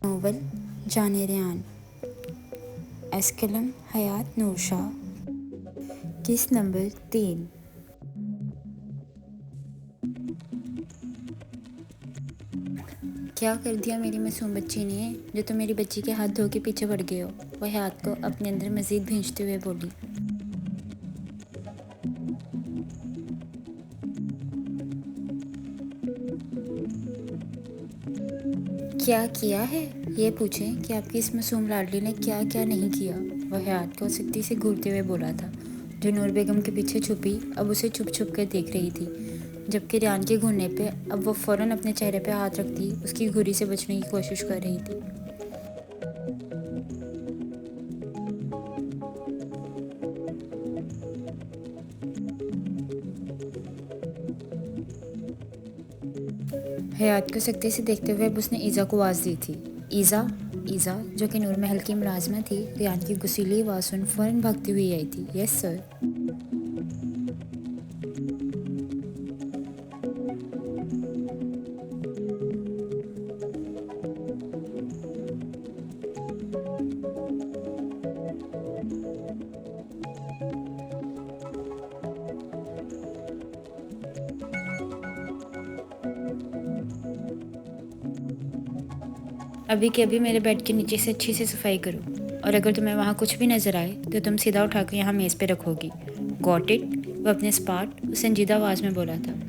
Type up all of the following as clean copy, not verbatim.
Novel जाने रेहान, एस्कलम हयात नूरशाह। किस number 3। क्या कर दिया मेरी मासूम बच्ची ने, जो तुम मेरी बच्ची के हाथ धो के पीछे पड़ गए हो। वह हयात को अपने अंदर मजीद भींचते हुए बोली। क्या किया है, ये पूछें कि आपकी इस मासूम लाडली ने क्या क्या नहीं किया। वह हयात को सख्ती से घूरते हुए बोला था, जो नूर बेगम के पीछे छुपी अब उसे छुप छुप कर देख रही थी। जबकि रेहान के घूरने पे अब वो फ़ौरन अपने चेहरे पे हाथ रखती उसकी घुरी से बचने की कोशिश कर रही थी। हयात को सख्ती से देखते हुए अब उसने ईज़ा को आवाज़ दी थी। ईज़ा, ईज़ा, जो कि नूर महल की मुलाजमा थी, रेहान की गुस्सीली आवाज़ सुन फ़ौरन भागती हुई आई थी। Yes sir. अभी के अभी मेरे बेड के नीचे से अच्छी से सफाई करो, और अगर तुम्हें वहाँ कुछ भी नज़र आए तो तुम सीधा उठाकर यहाँ मेज़ पे रखोगी। Got it? वो अपने स्पाट संजीदा आवाज़ में बोला था।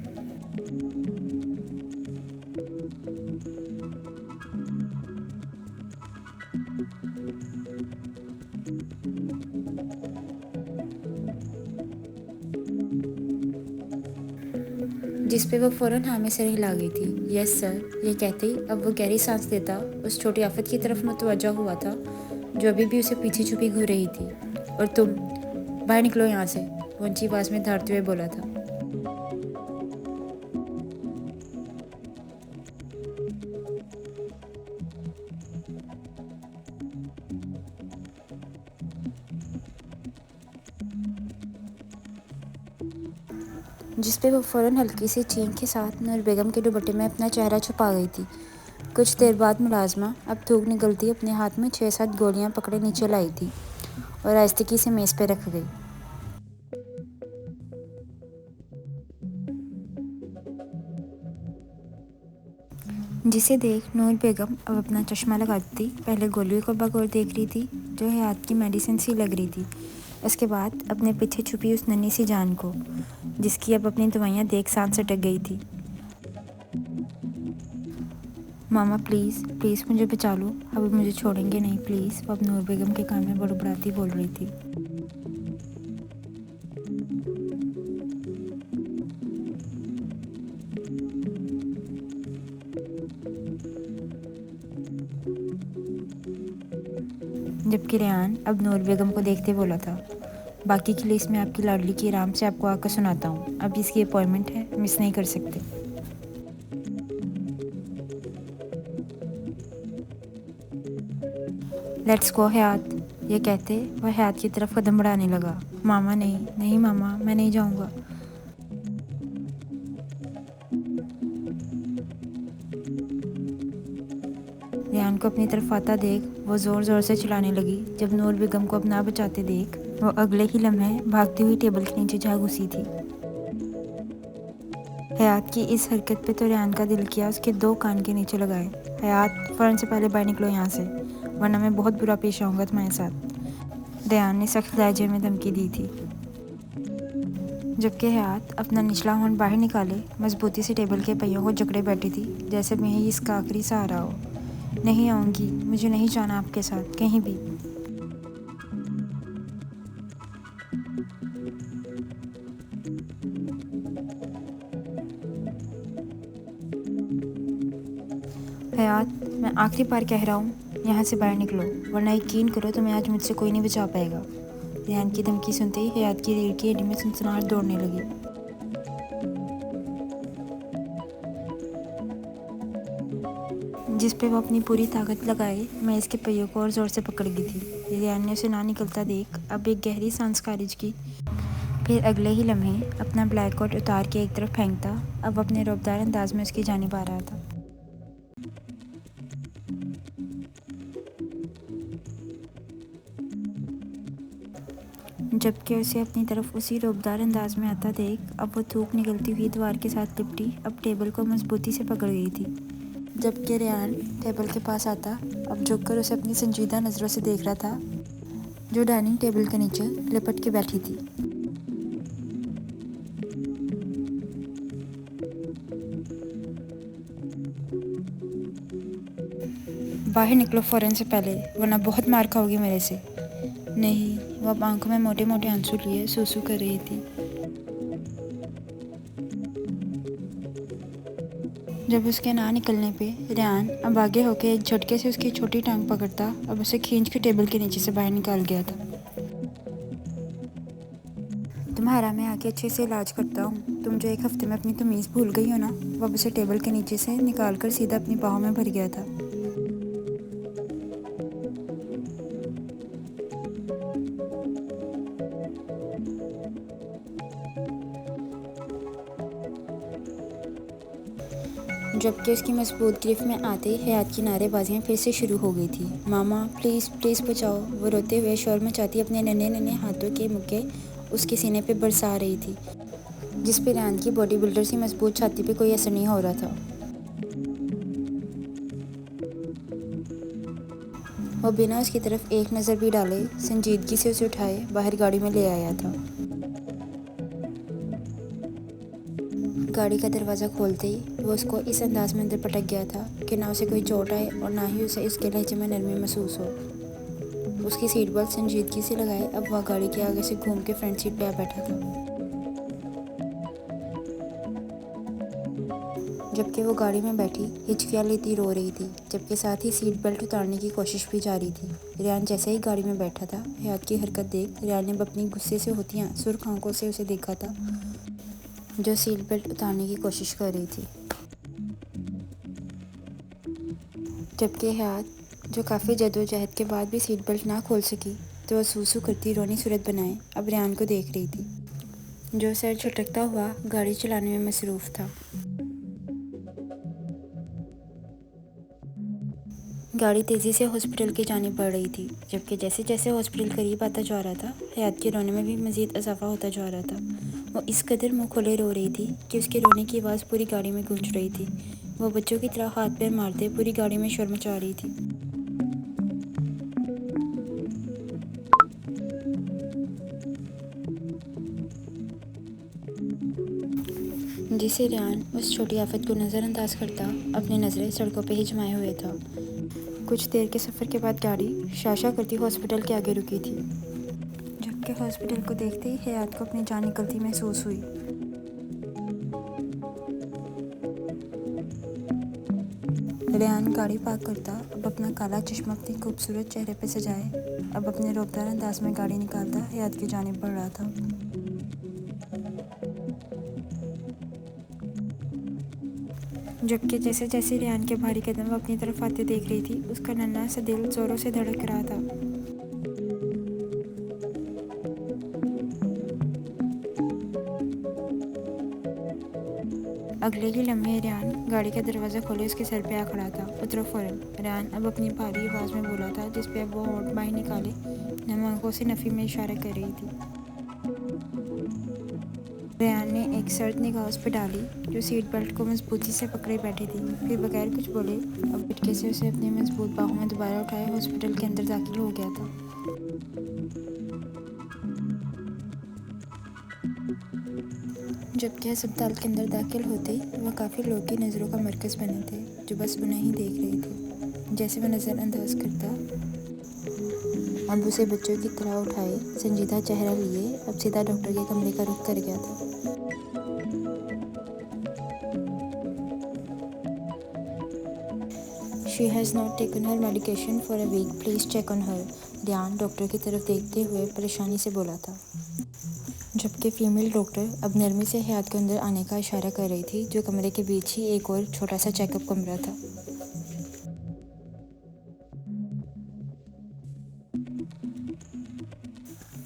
जिस पे वो फ़ौरन हाँ में सर हिला गई थी। यस सर, ये कहते ही अब वो गहरी सांस लेता उस छोटी आफत की तरफ मुतवज्जा हुआ था, जो अभी भी उसे पीछे छुपी घूर रही थी। और तुम बाहर निकलो यहाँ से, वो ऊंची आवाज़ में धारते हुए बोला था। जिस पे वो फ़ौरन हल्की सी चीख के साथ नूर बेगम के दुपट्टे में अपना चेहरा छुपा गई थी। कुछ देर बाद मुलाजमा अब थूक निकलती अपने हाथ में 6-7 गोलियां पकड़े नीचे लाई थी और आहिस्तगी से मेज़ पे रख गई। जिसे देख नूर बेगम अब अपना चश्मा लगाती पहले गोलियों को बगौर देख रही थी, जो हयात की मेडिसिन सी लग रही थी। उसके बाद अपने पीछे छुपी उस नन्ही सी जान को, जिसकी अब अपनी दवाइयाँ देख सांस अटक गई थी। मामा प्लीज़ प्लीज़ मुझे बचा लो, अब मुझे छोड़ेंगे नहीं प्लीज़, वो अब नूर बेगम के कान में बड़बड़ाती बोल रही थी। जबकि रेहान अब नूर बेगम को देखते बोला था, बाकी की लिस्ट में आपकी लाडली की आराम से आपको आकर सुनाता हूँ। अब इसकी अपॉइंटमेंट है, मिस नहीं कर सकते। लेट्स गो हयात, ये कहते वह हयात की तरफ कदम बढ़ाने लगा। मामा नहीं नहीं मामा, मैं नहीं जाऊँगा। रेहान को अपनी तरफ आता देख वो ज़ोर ज़ोर से चिल्लाने लगी। जब नूर बेगम को अब ना बचाते देख वो अगले ही लम्हे भागती हुई टेबल के नीचे जा घुसी थी। हयात की इस हरकत पे तो रेहान का दिल किया उसके 2 कान के नीचे लगाए। हयात, फ़ौरन से पहले बाहर निकलो यहाँ से, वरना मैं बहुत बुरा पेश आऊँगा तुम्हारे साथ, रेहान ने सख्त लहजे में धमकी दी थी। जबकि हयात अपना निचला होंठ बाहर निकाले मजबूती से टेबल के पहियों को जकड़े बैठी थी, जैसे मैं ही इसका आखिरी सहारा हो। नहीं आऊँगी, मुझे नहीं जाना आपके साथ कहीं भी। हयात, मैं आखिरी बार कह रहा हूँ, यहाँ से बाहर निकलो, वरना यकीन करो तुम्हें आज मुझसे कोई नहीं बचा पाएगा। रेहान की धमकी सुनते ही हयात की रीढ़ की हड्डी में सनसनाहट दौड़ने लगी। जिस पे वो अपनी पूरी ताकत लगाए मैं इसके पहियों को और ज़ोर से पकड़ गई थी। रेहान ने उसे ना निकलता देख अब एक गहरी सांस खारिज की, फिर अगले ही लम्हे अपना ब्लैक कोट उतार के एक तरफ फेंकता अब अपने रौबदार अंदाज में उसकी जानिब आ रहा था। जबकि उसे अपनी तरफ उसी रौबदार अंदाज में आता देख अब वो थूक निकलती हुई दीवार के साथ लिपटी अब टेबल को मजबूती से पकड़ गई थी। जबकि रेहान टेबल के पास आता अब झुककर उसे अपनी संजीदा नज़रों से देख रहा था, जो डाइनिंग टेबल के नीचे लिपट के बैठी थी। बाहर निकलो फ़ौरन से पहले, वरना बहुत मार खाओगी मेरे से। नहीं, वो अब आंखों में मोटे मोटे आंसू लिए सूसू कर रही थी। जब उसके ना निकलने पे रेहान अब आगे होके एक झटके से उसकी छोटी टांग पकड़ता अब उसे खींच के टेबल के नीचे से बाहर निकाल गया था। तुम्हारा मैं आके अच्छे से इलाज करता हूँ। तुम जो एक हफ्ते में अपनी तमीज़ भूल गई हो ना, वो अब उसे टेबल के नीचे से निकाल कर सीधा अपनी बाहों में भर गया था। जबकि उसकी मजबूत गिरफ्त में आते ही हयात की नारेबाजियाँ फिर से शुरू हो गई थी। मामा प्लीज़ प्लीज़ बचाओ। वो रोते हुए शोर मचाती अपने नन्हे नन्हे हाथों के मुक्के उसके सीने पे बरसा रही थी, जिस पे रेहान की बॉडी बिल्डर सी मजबूत छाती पे कोई असर नहीं हो रहा था। वो बिना उसकी तरफ एक नज़र भी डाले संजीदगी से उसे उठाए बाहर गाड़ी में ले आया था। गाड़ी का दरवाज़ा खोलते ही वो उसको इस अंदाज में अंदर पटक गया था कि ना उसे कोई चोट आए और ना ही उसे इसके लहजे में नरमी महसूस हो। उसकी सीट बेल्ट संजीदगी से लगाए अब वह गाड़ी के आगे से घूम के फ्रंट सीट पे आ बैठा था। जबकि वो गाड़ी में बैठी हिचकियाँ लेती रो रही थी, जबकि साथ ही सीट बेल्ट उतारने की कोशिश भी जारी थी। रेहान जैसे ही गाड़ी में बैठा था, हयात की हरकत देख रेहान ने अपनी गुस्से से होती सुर्ख आंखों से उसे देखा था, जो सीट बेल्ट उतारने की कोशिश कर रही थी। जबकि हयात, जो काफ़ी जद्दोजहद के बाद भी सीट बेल्ट ना खोल सकी, तो वह सूसू करती रोनी सूरत बनाए अब रेहान को देख रही थी, जो सर झटकता हुआ गाड़ी चलाने में मसरूफ़ था। गाड़ी तेज़ी से हॉस्पिटल की जानिब बढ़ रही थी, जबकि जैसे जैसे हॉस्पिटल करीब आता जा रहा था, हयात के रोने में भी मज़ीद इजाफा होता जा रहा था। वो इस कदर मुँह खोले रो रही थी कि उसके रोने की आवाज़ पूरी गाड़ी में गूंज रही थी। वो बच्चों की तरह हाथ पैर मारते पूरी गाड़ी में शोर मचा रही थी। जिसे रेहान उस छोटी आफत को नज़रअंदाज करता अपनी नज़रें सड़कों पे ही जमाए हुए था। कुछ देर के सफ़र के बाद गाड़ी शाशा करती हॉस्पिटल के आगे रुकी थी, जबकि हॉस्पिटल को देखते ही हयात को अपनी जान निकलती महसूस हुई। रेहान गाड़ी पार्क करता अब अपना काला चश्मा अपने खूबसूरत चेहरे पे सजाए अब अपने रौबदार अंदाज में गाड़ी निकालता हयात की जानिब बढ़ रहा था। जबकि जैसे जैसे रेहान के भारी कदम वो अपनी तरफ आते देख रही थी, उसका नन्हा सा दिल ज़ोरों से धड़क रहा था। अगले ही लम्हे रेहान गाड़ी का दरवाज़ा खोले उसके सर पे आ खड़ा था। उतरो फ़ौरन। रेहान अब अपनी भारी आवाज़ में बोला था, जिस पे अब वो होंठ बाहर निकाले नम आंखों से नफ़ी में इशारा कर रही थी। रेहान ने एक सर्द निगाह उस पर डाली, जो सीट बेल्ट को मजबूती से पकड़े बैठी थी। फिर बगैर कुछ बोले अब झटके से उसे अपनी मजबूत बाहों में दोबारा उठाए हॉस्पिटल के अंदर दाखिल हो गया था। जबकि अस्पताल के अंदर दाखिल होते ही वह काफ़ी लोगों की नज़रों का मरकज़ बने थे, जो बस उन्हें ही देख रहे थे। जैसे वह नज़रअंदाज करता अब उसे बच्चों की तरह उठाए संजीदा चेहरा लिए अब सीधा डॉक्टर के कमरे का रुख कर गया था। She has not taken her medication for a week, please check on her. Rehan doctor की तरफ देखते हुए परेशानी से बोला था, जबकि फीमेल डॉक्टर अब नरमी से हयात के अंदर आने का इशारा कर रही थी, जो कमरे के बीच ही एक और छोटा सा चेकअप कमरा था।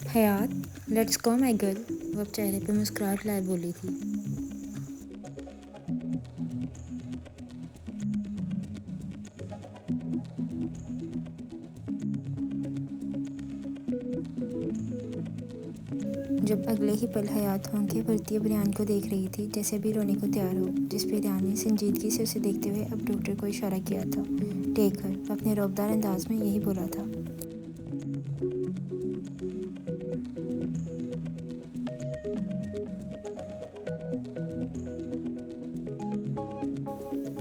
हयात, लेट्स गो माय गर्ल, वो अब चेहरे पे मुस्कुराहट लाए बोली थी। जब अगले ही पल हयात आंखें भरती अब रियान को देख रही थी, जैसे भी रोने को तैयार हो, जिस पे रियान ने संजीदगी से उसे देखते हुए अब डॉक्टर को इशारा किया था। टेक हर अपने रौबदार अंदाज में यही बोला था।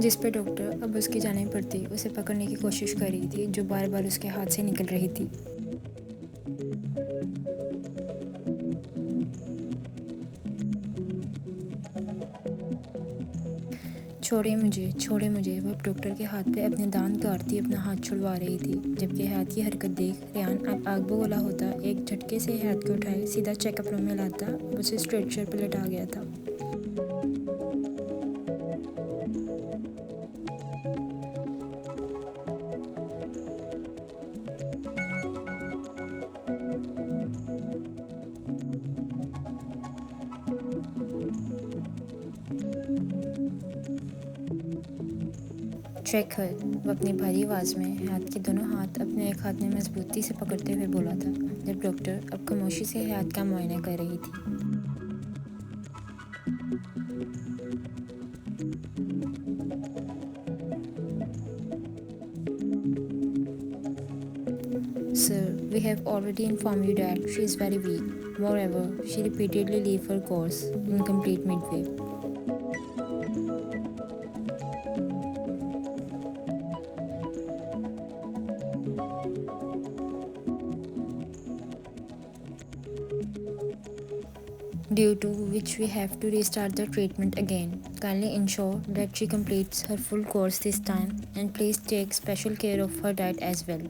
जिस पे डॉक्टर अब उसकी जाने पड़ती उसे पकड़ने की कोशिश कर रही थी, जो बार बार उसके हाथ से निकल रही थी। छोड़े मुझे। वह डॉक्टर के हाथ पे अपने दांत काटती अपना हाथ छुड़वा रही थी, जबकि हयात की हरकत देख रियान अब आग बगोला होता एक झटके से हयात को उठाए सीधा चेकअप रूम में लाता, उसे स्ट्रेचर पर लटा गया था। चेक हर, वो अपनी भारी आवाज़ में हयात के दोनों हाथ अपने एक हाथ में मजबूती से पकड़ते हुए बोला था, जब डॉक्टर अब खामोशी से हयात का मुआयना कर रही थी। Sir, we have already informed you that she is very weak. Moreover, she repeatedly leave her course incomplete midway. Due to which we have to restart the treatment again. Kindly ensure that she completes her full course this time and please take special care of her diet as well.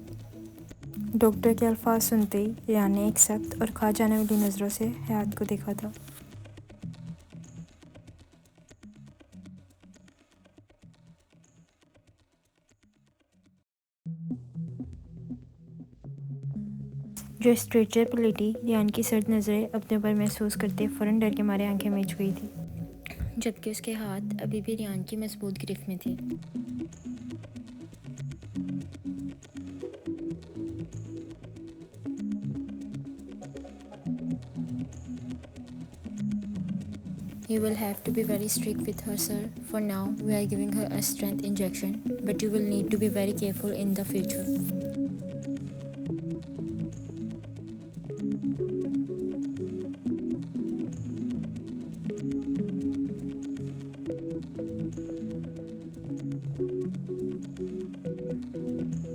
Doctor के अल्फाज सुनते ही रियान ने एक सख्त और खा जाने वाली नज़रों से हयात को देखा था। जो स्ट्रेचर पर लेटी रियान की सर्द नज़रें अपने ऊपर महसूस करते फ़ौरन डर के मारे आंखें मीच गई थी, जबकि उसके हाथ अभी भी रियान की मजबूत गिरफ्त में थे। You will have to be very strict with her, sir. For now, we are giving her a strength injection, but you will need to be very careful in the future.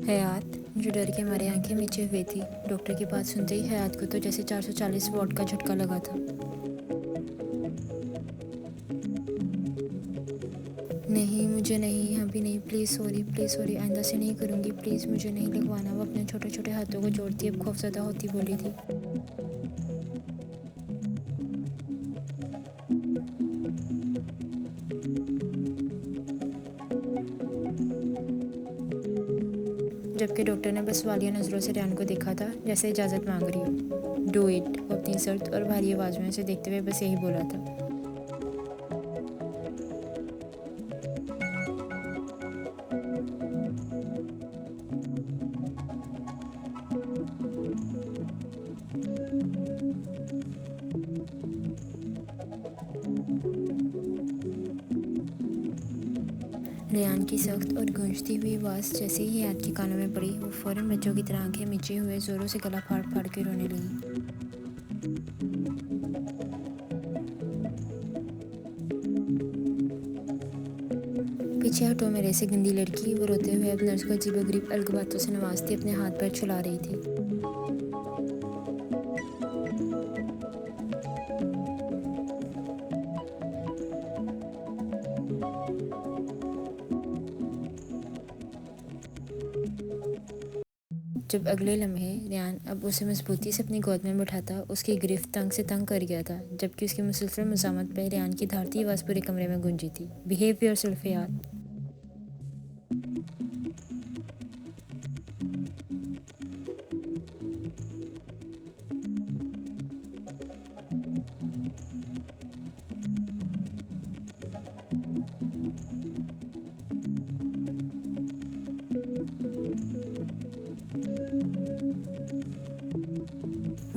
हयात, जो डर के मारे आंखें मीचे हुए थी, डॉक्टर की बात सुनते ही हयात को तो जैसे 440 वॉट का झटका लगा था। नहीं, मुझे नहीं, अभी नहीं, प्लीज़ सॉरी, आइंदा से नहीं करूँगी, प्लीज़ मुझे नहीं लगवाना। वो अपने छोटे छोटे हाथों को जोड़ती अब खौफज़दा होती बोली थी। जबकि डॉक्टर ने बस वालिया नज़रों से रियान को देखा था, जैसे इजाज़त मांग रही हो। डू इट, वो अपनी सर्द और भारी आवाज़ में उसे देखते हुए बस यही बोला था। रियान की सख्त और गूंजती हुई आवाज़ जैसे ही हयात के कानों में पड़ी, वो फ़ौरन बच्चों की तरह आंखें मीचे हुए ज़ोरों से गला फाड़ फाड़ के रोने लगी। पीछे हटो मेरे से गंदी लड़की, वो रोते हुए अब नर्स को अजीबोगरीब अलग बातों से नवाजती अपने हाथ पैर छुला रही थी। जब अगले लम्हे रियान अब उसे मजबूती से अपनी गोद में बिठाता, उसकी गिरफ्त तंग से तंग कर गया था, जबकि उसकी मुसलसल मज़ामत पर रियान की धारती आवाज़ पूरे कमरे में गूंजी थी। बिहेव योरसेल्फ हयात।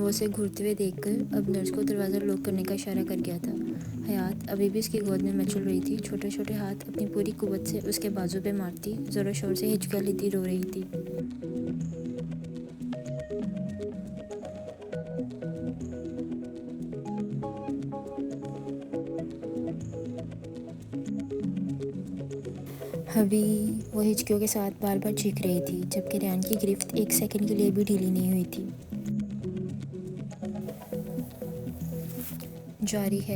वो उसे घूरते हुए देखकर अब नर्स को दरवाज़ा लॉक करने का इशारा कर गया था। हयात अभी भी उसकी गोद में मचल रही थी। छोटे छोटे हाथ अपनी पूरी कुव्वत से उसके बाजू पे मारती, ज़ोरों शोर से हिचकियाँ लेती रो रही थी। अभी वो हिचकियों के साथ बार बार चीख रही थी, जबकि रेहान की गिरफ्त एक सेकंड के लिए भी ढीली नहीं हुई थी। जारी है।